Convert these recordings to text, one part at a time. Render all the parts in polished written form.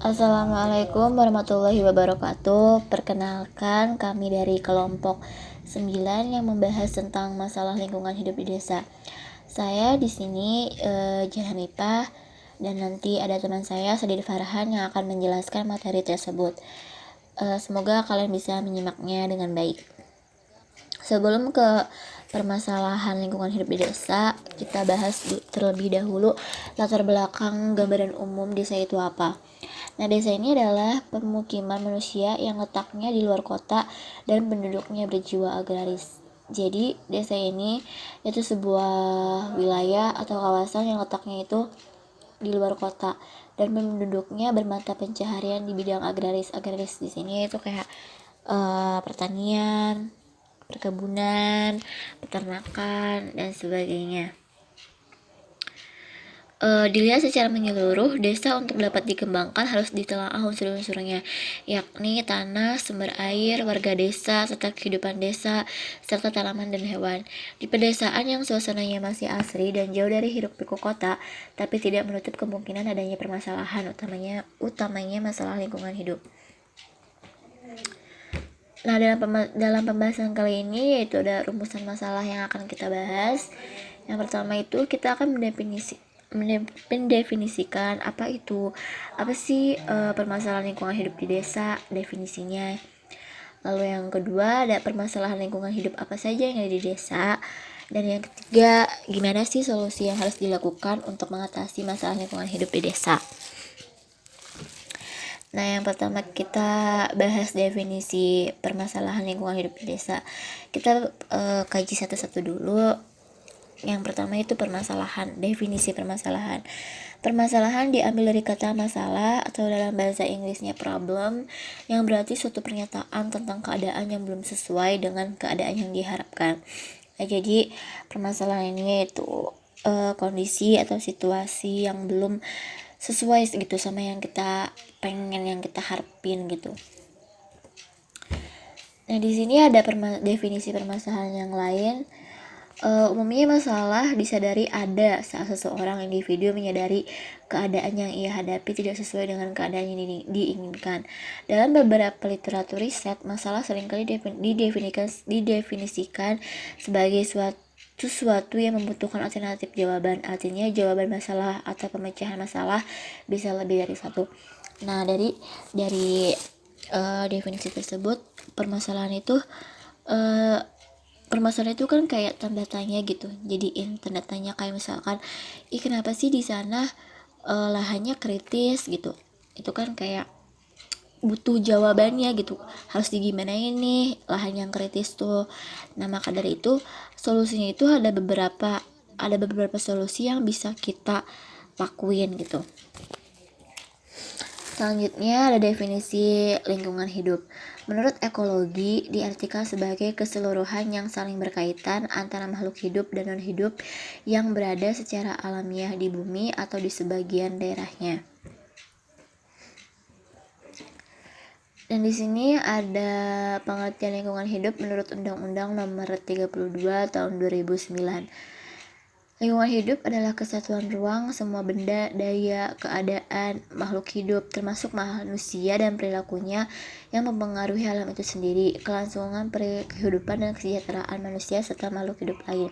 Assalamualaikum warahmatullahi wabarakatuh. Perkenalkan, kami dari kelompok 9 yang membahas tentang masalah lingkungan hidup di desa. Saya di sini Jahanipah, dan nanti ada teman saya Sadir Farhan yang akan menjelaskan materi tersebut. Semoga kalian bisa menyimaknya dengan baik. Sebelum ke permasalahan lingkungan hidup di desa, kita bahas terlebih dahulu latar belakang gambaran umum desa itu apa. Nah, desa ini adalah pemukiman manusia yang letaknya di luar kota dan penduduknya berjiwa agraris. Jadi, desa ini itu sebuah wilayah atau kawasan yang letaknya itu di luar kota dan penduduknya bermata pencaharian di bidang agraris. Agraris di sini itu kayak pertanian, perkebunan, peternakan, dan sebagainya. Dilihat secara menyeluruh, desa untuk dapat dikembangkan harus ditelaah unsur-unsurnya, yakni tanah, sumber air, warga desa, serta kehidupan desa, serta tanaman dan hewan. Di pedesaan yang suasananya masih asri dan jauh dari hiruk-pikuk kota, tapi tidak menutup kemungkinan adanya permasalahan, utamanya masalah lingkungan hidup. Nah, dalam pembahasan kali ini yaitu ada rumusan masalah yang akan kita bahas. Yang pertama itu kita akan mendefinisikan apa sih permasalahan lingkungan hidup di desa, definisinya. Lalu yang kedua ada permasalahan lingkungan hidup apa saja yang ada di desa, dan yang ketiga gimana sih solusi yang harus dilakukan untuk mengatasi masalah lingkungan hidup di desa. Nah, yang pertama kita bahas definisi permasalahan lingkungan hidup di desa. Kita kaji satu-satu dulu. Yang pertama itu permasalahan, definisi permasalahan. Permasalahan diambil dari kata masalah atau dalam bahasa Inggrisnya problem, yang berarti suatu pernyataan tentang keadaan yang belum sesuai dengan keadaan yang diharapkan. Nah, jadi permasalahan ini itu kondisi atau situasi yang belum sesuai gitu sama yang kita pengen, yang kita harapin gitu. Nah, di sini ada definisi permasalahan yang lain. Umumnya masalah disadari ada saat seseorang individu menyadari keadaan yang ia hadapi tidak sesuai dengan keadaan yang diinginkan. Dalam beberapa literatur riset, masalah seringkali didefinisikan sebagai sesuatu yang membutuhkan alternatif jawaban. Artinya jawaban masalah atau pemecahan masalah bisa lebih dari satu. Nah, dari definisi tersebut, permasalahan itu kan kayak tanda tanya gitu. Jadiin tanda tanya kayak misalkan, kenapa sih di sana lahannya kritis gitu. Itu kan kayak butuh jawabannya gitu, harus digimanain nih lahan yang kritis tuh. Nah, maka dari itu solusinya itu ada beberapa solusi yang bisa kita lakuin gitu. Selanjutnya ada definisi lingkungan hidup. Menurut ekologi, diartikan sebagai keseluruhan yang saling berkaitan antara makhluk hidup dan non-hidup yang berada secara alamiah di bumi atau di sebagian daerahnya. Dan di sini ada pengertian lingkungan hidup menurut Undang-Undang Nomor 32 Tahun 2009. Lingkungan hidup adalah kesatuan ruang semua benda, daya, keadaan, makhluk hidup, termasuk manusia dan perilakunya yang mempengaruhi alam itu sendiri, kelangsungan kehidupan dan kesejahteraan manusia serta makhluk hidup lain.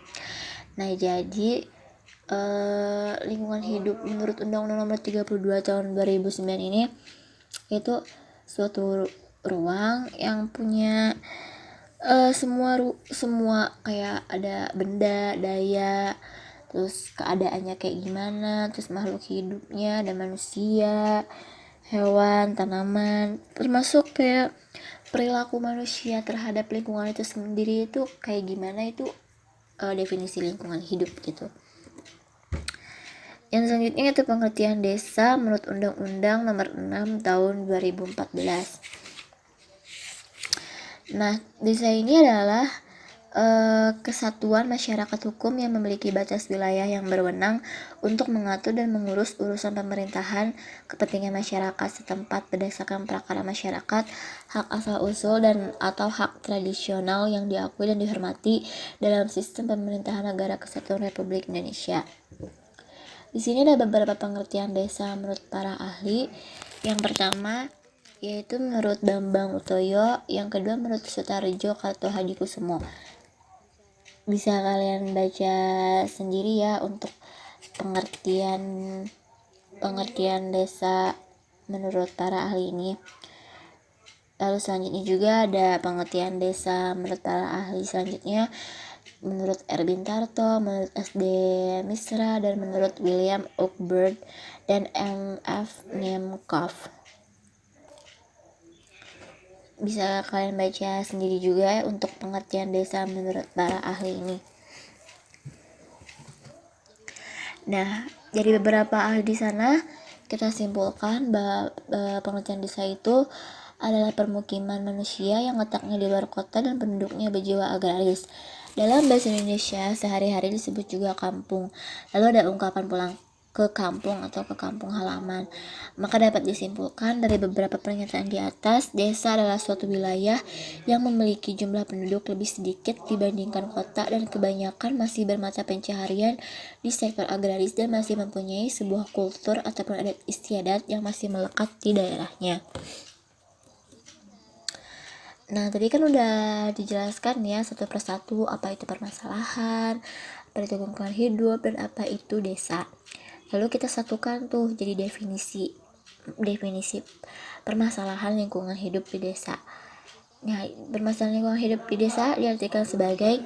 Nah, jadi lingkungan hidup menurut Undang-Undang Nomor 32 Tahun 2009 ini itu suatu ruang yang punya semua kayak ada benda, daya, terus keadaannya kayak gimana, terus makhluk hidupnya, ada manusia, hewan, tanaman, termasuk kayak perilaku manusia terhadap lingkungan itu sendiri itu kayak gimana, itu definisi lingkungan hidup gitu. Yang selanjutnya itu pengertian desa menurut Undang-Undang Nomor 6 Tahun 2014. Nah, desa ini adalah kesatuan masyarakat hukum yang memiliki batas wilayah yang berwenang untuk mengatur dan mengurus urusan pemerintahan, kepentingan masyarakat setempat berdasarkan prakara masyarakat, hak asal-usul dan atau hak tradisional yang diakui dan dihormati dalam sistem pemerintahan negara kesatuan Republik Indonesia. Di sini ada beberapa pengertian desa menurut para ahli. Yang pertama yaitu menurut Bambang Utoyo, yang kedua menurut Sutarjo Karto Hadikusumo. Bisa kalian baca sendiri ya untuk pengertian desa menurut para ahli ini. Lalu selanjutnya juga ada pengertian desa menurut para ahli selanjutnya, menurut Erwin Tarto, menurut SD Misra, dan menurut William Oakbird dan M.F. Nemkov. Bisa kalian baca sendiri juga untuk pengertian desa menurut para ahli ini. Nah, dari beberapa ahli di sana kita simpulkan bahwa pengertian desa itu adalah permukiman manusia yang letaknya di luar kota dan penduduknya berjiwa agraris. Dalam bahasa Indonesia sehari-hari disebut juga kampung. Lalu ada ungkapan pulang ke kampung atau ke kampung halaman. Maka dapat disimpulkan dari beberapa pernyataan di atas, desa adalah suatu wilayah yang memiliki jumlah penduduk lebih sedikit dibandingkan kota dan kebanyakan masih bermata pencaharian di sektor agraris dan masih mempunyai sebuah kultur ataupun adat istiadat yang masih melekat di daerahnya. Nah, tadi kan udah dijelaskan ya satu persatu apa itu permasalahan, apa itu lingkungan hidup, dan apa itu desa. Lalu kita satukan tuh jadi definisi permasalahan lingkungan hidup di desa. Nah, permasalahan lingkungan hidup di desa diartikan sebagai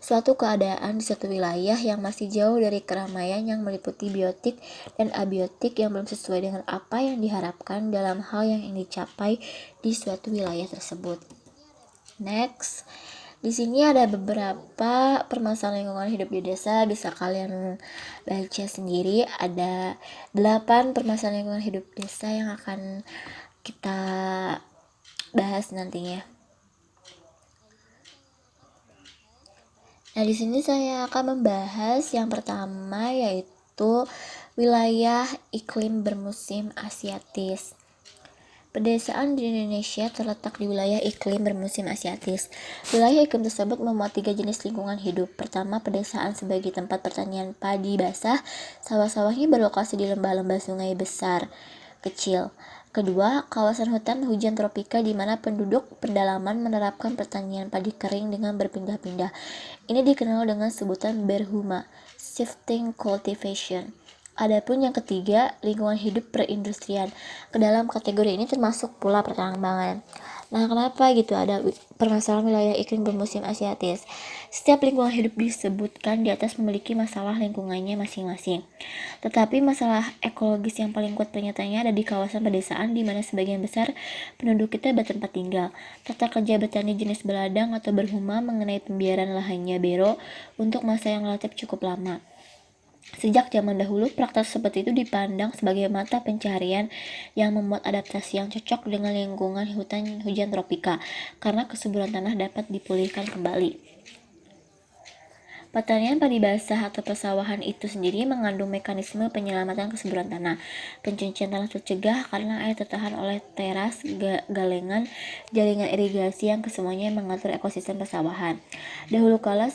suatu keadaan di suatu wilayah yang masih jauh dari keramaian yang meliputi biotik dan abiotik yang belum sesuai dengan apa yang diharapkan dalam hal yang ingin dicapai di suatu wilayah tersebut. Next, di sini ada beberapa permasalahan lingkungan hidup di desa, bisa kalian baca sendiri. Ada 8 permasalahan lingkungan hidup desa yang akan kita bahas nantinya. Nah, di sini saya akan membahas yang pertama yaitu wilayah iklim bermusim asiatis. Pedesaan di Indonesia terletak di wilayah iklim bermusim asiatis. Wilayah iklim tersebut memuat 3 jenis lingkungan hidup. Pertama, pedesaan sebagai tempat pertanian padi basah. Sawah-sawahnya berlokasi di lembah-lembah sungai besar kecil. Kedua, kawasan hutan hujan tropika di mana penduduk pedalaman menerapkan pertanian padi kering dengan berpindah-pindah. Ini dikenal dengan sebutan berhuma, shifting cultivation. Adapun yang ketiga, lingkungan hidup perindustrian. Ke dalam kategori ini termasuk pula pertambangan. Nah, kenapa gitu ada permasalahan wilayah iklim bermusim asiatis? Setiap lingkungan hidup disebutkan di atas memiliki masalah lingkungannya masing-masing. Tetapi masalah ekologis yang paling kuat pernyataannya ada di kawasan pedesaan di mana sebagian besar penduduk kita bertempat tinggal. Tata kerja bertani jenis beladang atau berhuma mengenai pembiaran lahannya bero untuk masa yang relatif cukup lama. Sejak zaman dahulu, praktek seperti itu dipandang sebagai mata pencaharian yang membuat adaptasi yang cocok dengan lingkungan hutan hujan tropika, karena kesuburan tanah dapat dipulihkan kembali. Pertanian padi basah atau persawahan itu sendiri mengandung mekanisme penyelamatan kesuburan tanah. Pencucian tanah tercegah karena air tertahan oleh teras, galengan, jaringan irigasi yang kesemuanya mengatur ekosistem persawahan. Dahulu kala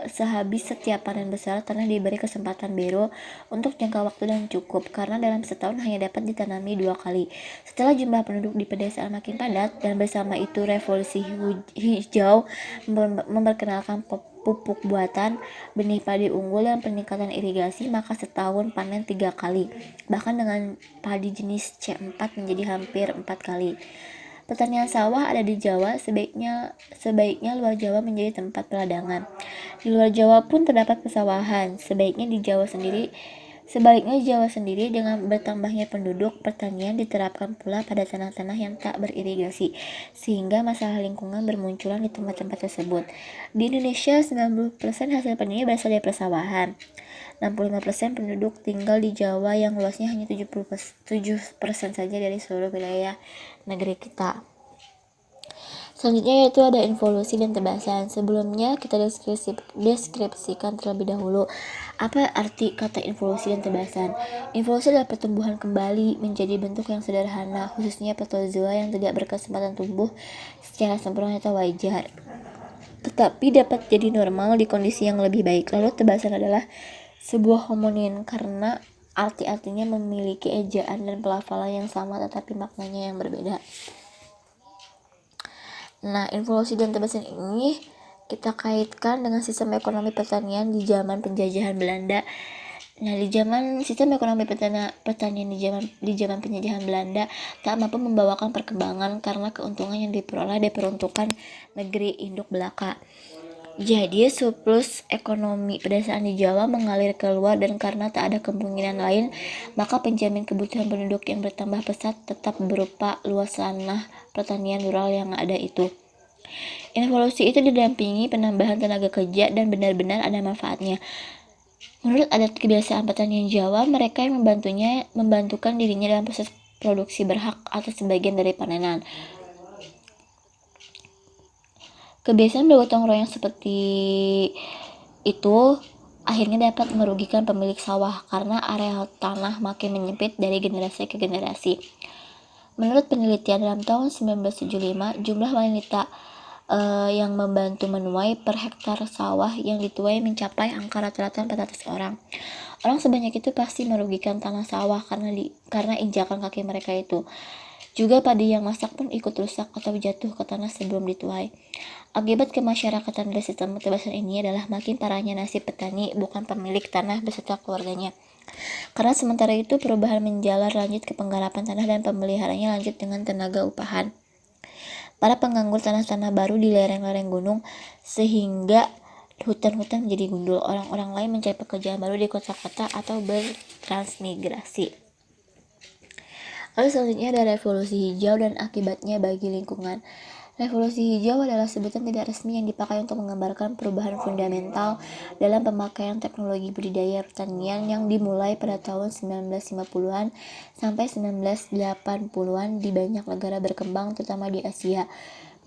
sehabis setiap panen besar, tanah diberi kesempatan bero untuk jangka waktu dan cukup, karena dalam setahun hanya dapat ditanami 2 kali. Setelah jumlah penduduk di pedesaan makin padat dan bersama itu revolusi hijau memperkenalkan pupuk buatan, benih padi unggul, dan peningkatan irigasi, maka setahun panen 3 kali. Bahkan dengan padi jenis C4 menjadi hampir 4 kali. Pertanian sawah ada di Jawa, sebaiknya luar Jawa menjadi tempat peladangan. Di luar Jawa pun terdapat persawahan, Sebaliknya Jawa sendiri dengan bertambahnya penduduk, pertanian diterapkan pula pada tanah-tanah yang tak beririgasi, sehingga masalah lingkungan bermunculan di tempat-tempat tersebut. Di Indonesia, 90% hasil panennya berasal dari persawahan. 65% penduduk tinggal di Jawa yang luasnya hanya 7% saja dari seluruh wilayah negeri kita. Selanjutnya yaitu ada involusi dan tebasan. Sebelumnya kita deskripsikan terlebih dahulu apa arti kata involusi dan tebasan. Involusi adalah pertumbuhan kembali menjadi bentuk yang sederhana, khususnya protozoa yang tidak berkesempatan tumbuh secara sempurna atau wajar, tetapi dapat jadi normal di kondisi yang lebih baik. Lalu tebasan adalah sebuah homonim karena arti-artinya memiliki ejaan dan pelafalan yang sama tetapi maknanya yang berbeda. Nah, evolusi dan tebasan ini kita kaitkan dengan sistem ekonomi pertanian di zaman penjajahan Belanda. Nah, di zaman sistem ekonomi pertanian di zaman penjajahan Belanda tak mampu membawakan perkembangan karena keuntungan yang diperoleh diperuntukkan negeri induk belaka. Jadi surplus ekonomi pedesaan di Jawa mengalir keluar dan karena tak ada kemungkinan lain, maka penjamin kebutuhan penduduk yang bertambah pesat tetap berupa luas tanah pertanian rural yang ada itu. Evolusi itu didampingi penambahan tenaga kerja dan benar-benar ada manfaatnya. Menurut adat kebiasaan pertanian Jawa, mereka yang membantukan dirinya dalam proses produksi berhak atas sebagian dari panenan. Kebiasaan bergotong royong seperti itu akhirnya dapat merugikan pemilik sawah karena area tanah makin menyempit dari generasi ke generasi. Menurut penelitian dalam tahun 1975, jumlah wanita yang membantu menuai per hektar sawah yang dituai mencapai angka rata-rata 400 orang. Orang sebanyak itu pasti merugikan tanah sawah karena injakan kaki mereka itu. Juga padi yang masak pun ikut rusak atau jatuh ke tanah sebelum dituai. Akibat kemasyarakatan dari sistem ketebasan ini adalah makin parahnya nasib petani bukan pemilik tanah beserta keluarganya. Karena sementara itu perubahan menjalar lanjut ke penggarapan tanah dan pemeliharaannya lanjut dengan tenaga upahan. Para penganggur tanah-tanah baru di lereng-lereng gunung sehingga hutan-hutan menjadi gundul. Orang-orang lain mencari pekerjaan baru di kota-kota atau bertransmigrasi. Lalu selanjutnya ada revolusi hijau dan akibatnya bagi lingkungan. Revolusi hijau adalah sebutan tidak resmi yang dipakai untuk menggambarkan perubahan fundamental dalam pemakaian teknologi budidaya pertanian yang dimulai pada tahun 1950-an sampai 1980-an di banyak negara berkembang terutama di Asia.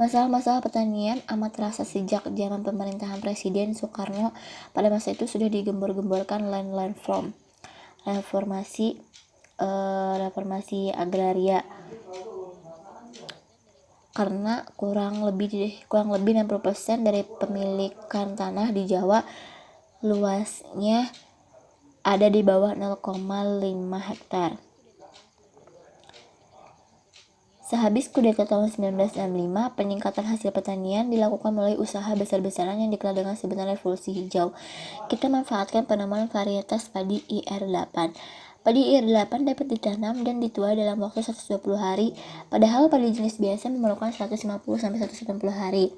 Masalah-masalah pertanian amat terasa sejak zaman pemerintahan Presiden Soekarno. Pada masa itu sudah digembor-gemborkan land reformasi agraria karena kurang lebih 60% dari pemilikan tanah di Jawa luasnya ada di bawah 0,5 hektar. Sehabis kudeta tahun 1965, peningkatan hasil pertanian dilakukan melalui usaha besar-besaran yang dikenal dengan sebutan revolusi hijau. Kita manfaatkan penanaman varietas padi IR8. Padi IR8 dapat ditanam dan dituai dalam waktu 120 hari, padahal padi jenis biasa memerlukan 150-180 hari.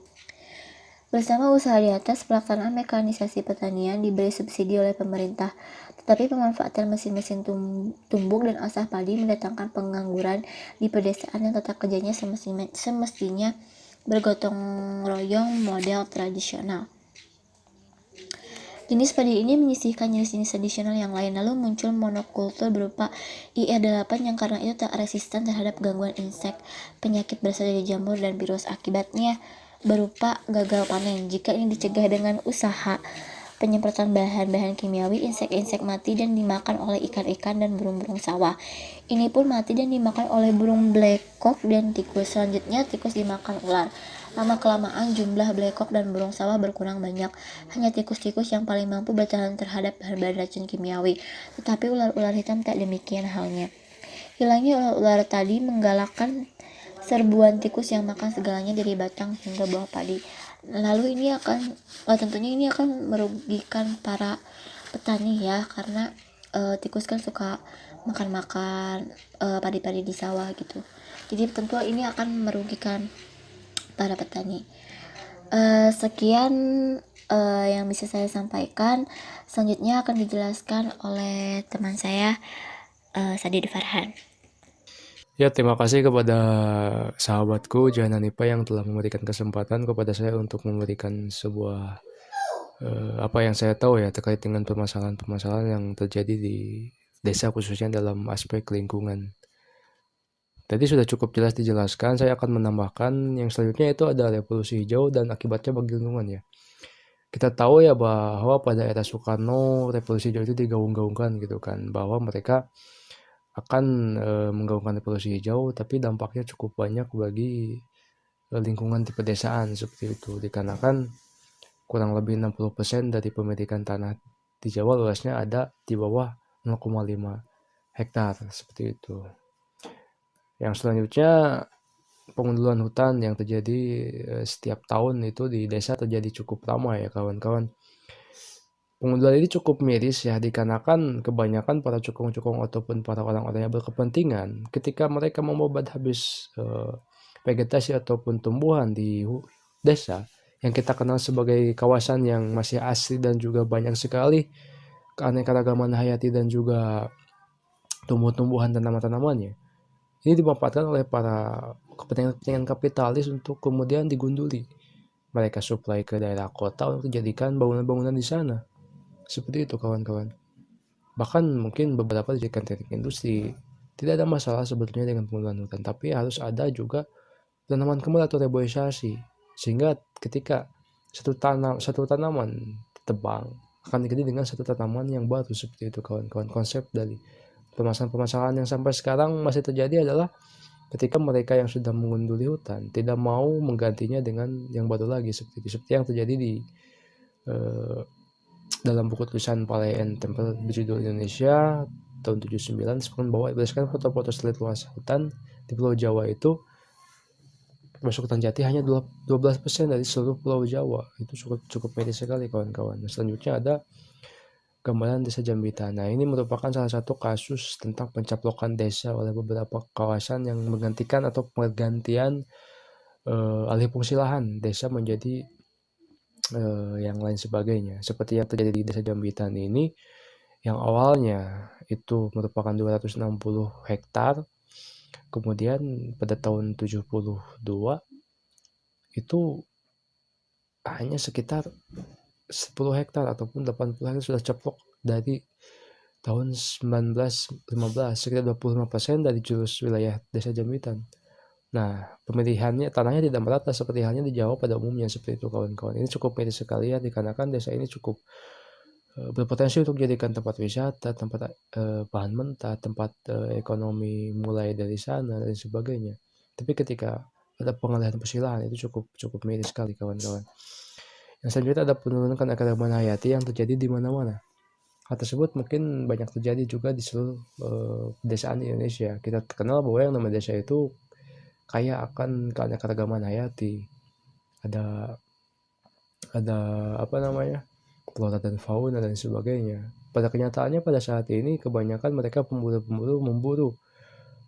Bersama usaha di atas, pelaksanaan mekanisasi pertanian diberi subsidi oleh pemerintah, tetapi pemanfaatan mesin-mesin tumbuk dan asah padi mendatangkan pengangguran di pedesaan yang tata kerjanya semestinya bergotong royong model tradisional. Jenis padi ini menyisihkan jenis-jenis tradisional yang lain, lalu muncul monokultur berupa IR8 yang karena itu tak resisten terhadap gangguan insek, penyakit berasal dari jamur dan virus. Akibatnya berupa gagal panen. Jika ini dicegah dengan usaha penyemprotan bahan-bahan kimiawi, insek-insek mati dan dimakan oleh ikan-ikan dan burung-burung sawah. Ini pun mati dan dimakan oleh burung blekok dan tikus. Selanjutnya tikus dimakan ular. Lama-kelamaan jumlah blekok dan burung sawah berkurang banyak. Hanya tikus-tikus yang paling mampu bertahan terhadap bahan-bahan racun kimiawi. Tetapi ular-ular hitam tak demikian halnya. Hilangnya ular-ular tadi menggalakkan serbuan tikus yang makan segalanya dari batang hingga buah padi. Lalu tentunya ini akan merugikan para petani ya, karena tikus kan suka makan-makan padi-padi di sawah gitu. Jadi tentu ini akan merugikan para petani. Sekian yang bisa saya sampaikan. Selanjutnya akan dijelaskan oleh teman saya, Sadid Farhan. Ya, terima kasih kepada sahabatku Johanna Nipa yang telah memberikan kesempatan kepada saya untuk memberikan sebuah apa yang saya tahu ya terkait dengan permasalahan-permasalahan yang terjadi di desa khususnya dalam aspek lingkungan. Tadi sudah cukup jelas dijelaskan, saya akan menambahkan yang selanjutnya itu ada revolusi hijau dan akibatnya bagi lingkungan ya. Kita tahu ya bahwa pada era Soekarno revolusi hijau itu digaung-gaungkan gitu kan, bahwa mereka akan menggaungkan revolusi hijau, tapi dampaknya cukup banyak bagi lingkungan di pedesaan seperti itu, dikarenakan kurang lebih 60% dari pemilikan tanah di Jawa luasnya ada di bawah 0,5 hektar seperti itu. Yang selanjutnya pengundulan hutan yang terjadi setiap tahun itu di desa terjadi cukup lama ya kawan-kawan. Pengundulan ini cukup miris ya dikarenakan kebanyakan para cukong-cukong ataupun para orang-orang yang berkepentingan ketika mereka membabat habis vegetasi ataupun tumbuhan di desa yang kita kenal sebagai kawasan yang masih asli dan juga banyak sekali keanekaragaman hayati dan juga tumbuh-tumbuhan dan tanaman-tanamannya. Ini dimanfaatkan oleh para kepentingan kapitalis untuk kemudian digunduli. Mereka suplai ke daerah kota untuk dijadikan bangunan-bangunan di sana. Seperti itu kawan-kawan. Bahkan mungkin beberapa dijadikan titik industri. Tidak ada masalah sebetulnya dengan penggunaan hutan, tapi harus ada juga tanaman kembali atau reboisasi. Sehingga ketika satu tanaman tebang akan diganti dengan satu tanaman yang baru seperti itu kawan-kawan. Konsep dari permasalahan-permasalahan yang sampai sekarang masih terjadi adalah ketika mereka yang sudah mengunduli hutan tidak mau menggantinya dengan yang baru lagi seperti yang terjadi di dalam buku tulisan Paley and Temple berjudul Indonesia tahun 79 disebutkan bahwa berdasarkan foto-foto satelit luas hutan di Pulau Jawa itu termasuk hutan jati hanya 12% dari seluruh Pulau Jawa. Itu cukup miris sekali kawan-kawan. Selanjutnya ada gambaran desa Jambitan. Nah, ini merupakan salah satu kasus tentang pencaplokan desa oleh beberapa kawasan yang menggantikan atau pergantian alih fungsi lahan desa menjadi yang lain sebagainya. Seperti yang terjadi di desa Jambitan ini, yang awalnya itu merupakan 260 hektar, kemudian pada tahun 72 itu hanya sekitar 10 hektar ataupun 80 hektar sudah ceplok dari tahun 1915, sekitar 25% dari jurus wilayah desa Jambitan. Nah, pemilihannya tanahnya tidak merata seperti halnya di Jawa pada umumnya seperti itu kawan-kawan. Ini cukup miris sekali ya dikarenakan desa ini cukup berpotensi untuk dijadikan tempat wisata, tempat bahan mentah, tempat ekonomi mulai dari sana dan sebagainya. Tapi ketika ada pengalihan persilahan itu cukup miris sekali kawan-kawan. Yang selanjutnya ada penurunan keanekaragaman hayati yang terjadi di mana-mana. Hal tersebut mungkin banyak terjadi juga di seluruh pedesaan di Indonesia. Kita kenal bahwa yang namanya desa itu kaya akan keanekaragaman hayati. Ada apa namanya? Flora dan fauna dan sebagainya. Pada kenyataannya pada saat ini kebanyakan mereka pemburu-pemburu memburu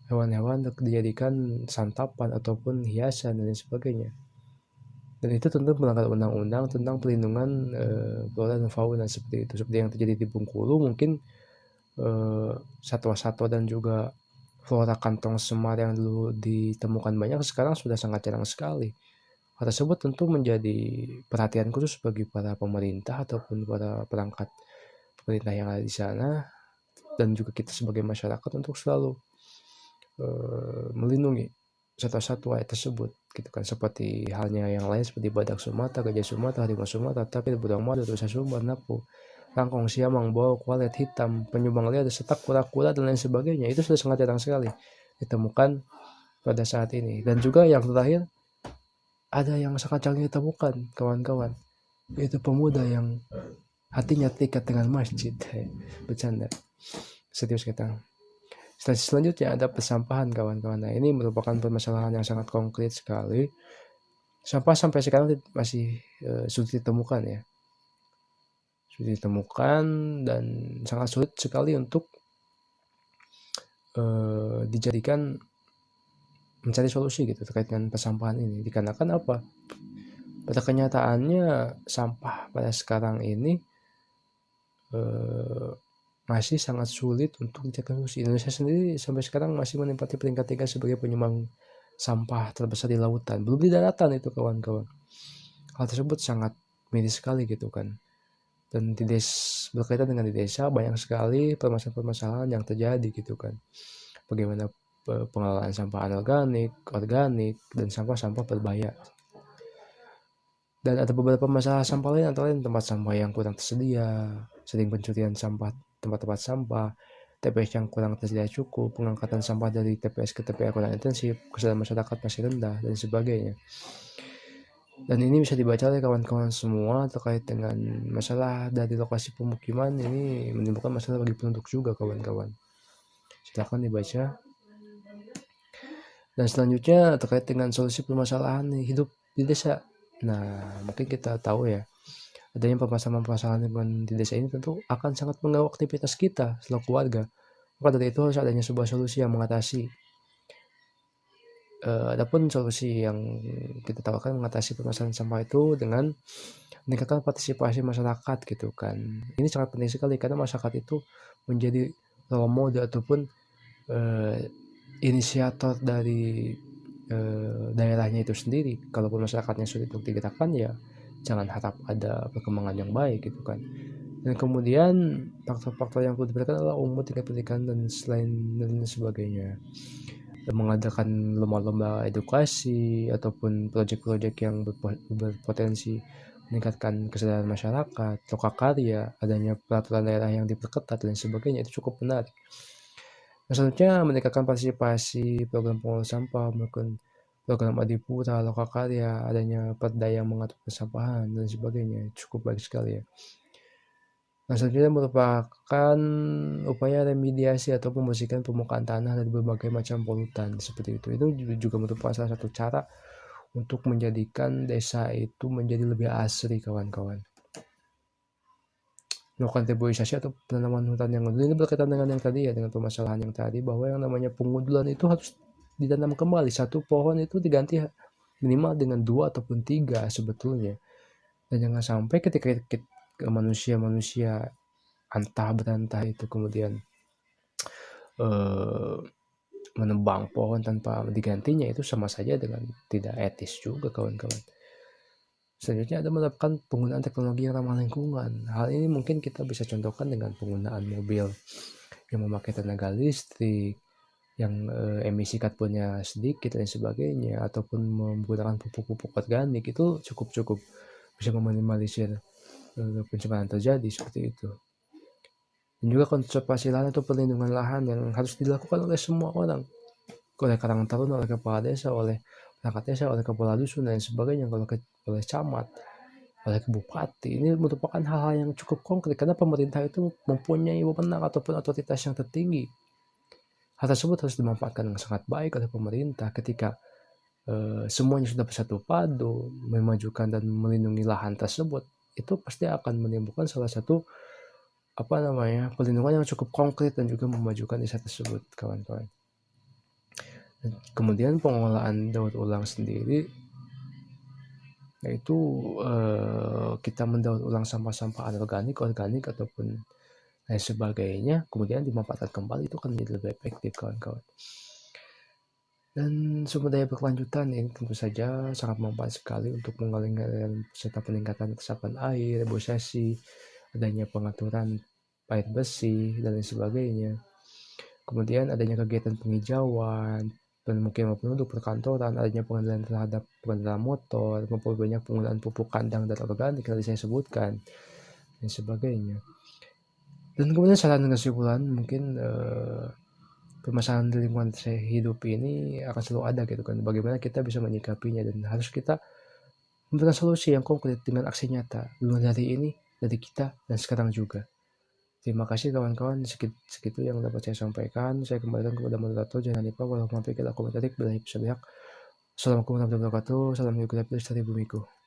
hewan-hewan untuk dijadikan santapan ataupun hiasan dan sebagainya. Dan itu tentu melanggar undang-undang tentang pelindungan flora dan fauna seperti itu. Seperti yang terjadi di Bengkulu, mungkin satwa-satwa dan juga flora kantong semar yang dulu ditemukan banyak sekarang sudah sangat jarang sekali. Hal tersebut tentu menjadi perhatian khusus bagi para pemerintah ataupun para perangkat pemerintah yang ada di sana dan juga kita sebagai masyarakat untuk selalu melindungi satwa-satwa tersebut gitu kan, seperti halnya yang lain seperti badak Sumatera, gajah Sumatera, harimau Sumatera, tapi burung madu, rusa Sumba, napu, kangkong, siamang, bau, kualet hitam, penyumbang liar, setak, kura-kura dan lain sebagainya. Itu sudah sangat jarang sekali ditemukan pada saat ini. Dan juga yang terakhir ada yang sangat jarang ditemukan kawan-kawan, yaitu pemuda yang hatinya terikat dengan masjid. Bercanda, serius kita. Selanjutnya ada persampahan kawan-kawan. Nah, ini merupakan permasalahan yang sangat konkret sekali. Sampah sampai sekarang masih sulit ditemukan ya. Sulit ditemukan dan sangat sulit sekali untuk dijadikan mencari solusi gitu terkait dengan persampahan ini. Dikarenakan apa? Pada kenyataannya sampah pada sekarang ini masih sangat sulit untuk dijadikan solusi. Indonesia sendiri sampai sekarang masih menempati peringkat 3 sebagai penyumbang sampah terbesar di lautan. Belum di daratan itu kawan-kawan. Hal tersebut sangat miris sekali gitu kan. Dan berkaitan dengan di desa banyak sekali permasalahan-permasalahan yang terjadi gitu kan. Bagaimana pengelolaan sampah anorganik, organik, dan sampah-sampah berbahaya. Dan ada beberapa masalah sampah lain, antara lain tempat sampah yang kurang tersedia, sering pencurian sampah tempat-tempat sampah, TPS yang kurang tersedia cukup, pengangkatan sampah dari TPS ke TPA kurang intensif, kesadaran masyarakat masih rendah, dan sebagainya. Dan ini bisa dibaca oleh kawan-kawan semua terkait dengan masalah dari lokasi pemukiman ini menimbulkan masalah bagi penduduk juga kawan-kawan. Silakan dibaca. Dan selanjutnya terkait dengan solusi permasalahan hidup di desa. Nah, mungkin kita tahu ya, adanya permasalahan-permasalahan lingkungan di desa ini tentu akan sangat mengganggu aktivitas kita selaku keluarga. Maka dari itu harus adanya sebuah solusi yang mengatasi. Adapun solusi yang kita tawarkan mengatasi permasalahan sampah itu dengan meningkatkan partisipasi masyarakat gitu kan. Ini sangat penting sekali karena masyarakat itu menjadi role model ataupun inisiator dari daerahnya itu sendiri. Kalaupun masyarakatnya sulit untuk digerakkan ya jangan harap ada perkembangan yang baik gitu kan. Dan kemudian faktor-faktor yang perlu diberikan adalah umur, tingkat pendidikan dan sebagainya. Dan mengadakan lomba-lomba edukasi ataupun proyek-proyek yang berpotensi meningkatkan kesadaran masyarakat, lokakarya, adanya peraturan daerah yang diperketat dan sebagainya itu cukup menarik. Nah, selanjutnya meningkatkan partisipasi program pengelola sampah, melakukan program adipura, lokakarya, adanya perda yang mengatur persampahan dan sebagainya cukup baik sekali ya. Nah, selanjutnya merupakan upaya remediasi atau membersihkan permukaan tanah dari berbagai macam polutan seperti itu. Itu juga merupakan salah satu cara untuk menjadikan desa itu menjadi lebih asri kawan-kawan. Melakukan reboisasi atau penanaman hutan yang ini berkaitan dengan yang tadi ya, dengan permasalahan yang tadi bahwa yang namanya pengundulan itu harus ditanam kembali. Satu pohon itu diganti minimal dengan 2 ataupun 3 sebetulnya. Dan jangan sampai ketika manusia-manusia antah berantah itu kemudian menebang pohon tanpa digantinya itu sama saja dengan tidak etis juga kawan-kawan. Selanjutnya ada menerapkan penggunaan teknologi yang ramah lingkungan. Hal ini mungkin kita bisa contohkan dengan penggunaan mobil yang memakai tenaga listrik, yang emisi karbonnya sedikit dan sebagainya, ataupun menggunakan pupuk-pupuk organik itu cukup bisa meminimalisir pencemaran terjadi seperti itu. Dan juga konservasi lahan atau perlindungan lahan yang harus dilakukan oleh semua orang, oleh karang taruna, oleh kepala desa, oleh perangkat desa, oleh kepala dusun dan sebagainya, oleh camat, oleh bupati. Ini merupakan hal-hal yang cukup konkret karena pemerintah itu mempunyai wewenang ataupun otoritas yang tertinggi. Hal tersebut harus dimanfaatkan dengan sangat baik oleh pemerintah ketika semuanya sudah bersatu padu memajukan dan melindungi lahan tersebut. Itu pasti akan menimbulkan salah satu perlindungan yang cukup konkret dan juga memajukan desa tersebut, kawan-kawan. Kemudian pengolahan daur ulang sendiri, yaitu kita mendaur ulang sampah-sampah anorganik, organik ataupun lain sebagainya, kemudian dimanfaatkan kembali, itu akan menjadi lebih efektif, kawan-kawan. Dan sumber daya berkelanjutan ini tentu saja sangat manfaat sekali untuk mengalirkan serta peningkatan resapan air, reboisasi, adanya pengaturan air bersih dan lain sebagainya. Kemudian adanya kegiatan penghijauan, pemukiman penduduk, perkantoran, adanya pengendalian terhadap pengendara motor, memperbanyak penggunaan pupuk kandang dan organik yang tadi saya sebutkan, dan sebagainya. Dan kemudian saran kesimpulan mungkin permasalahan di lingkungan saya hidup ini akan selalu ada gitu kan. Bagaimana kita bisa menyikapinya dan harus kita memberikan solusi yang konkret dengan aksi nyata. Dulu dari ini, dari kita, dan sekarang juga. Terima kasih kawan-kawan, segitu yang dapat saya sampaikan. Saya kembalikan kepada moderator, jangan lupa walau mampir kita komentarik bila episode. Assalamualaikum warahmatullahi wabarakatuh. Salam Yogyakarta dari bumiku.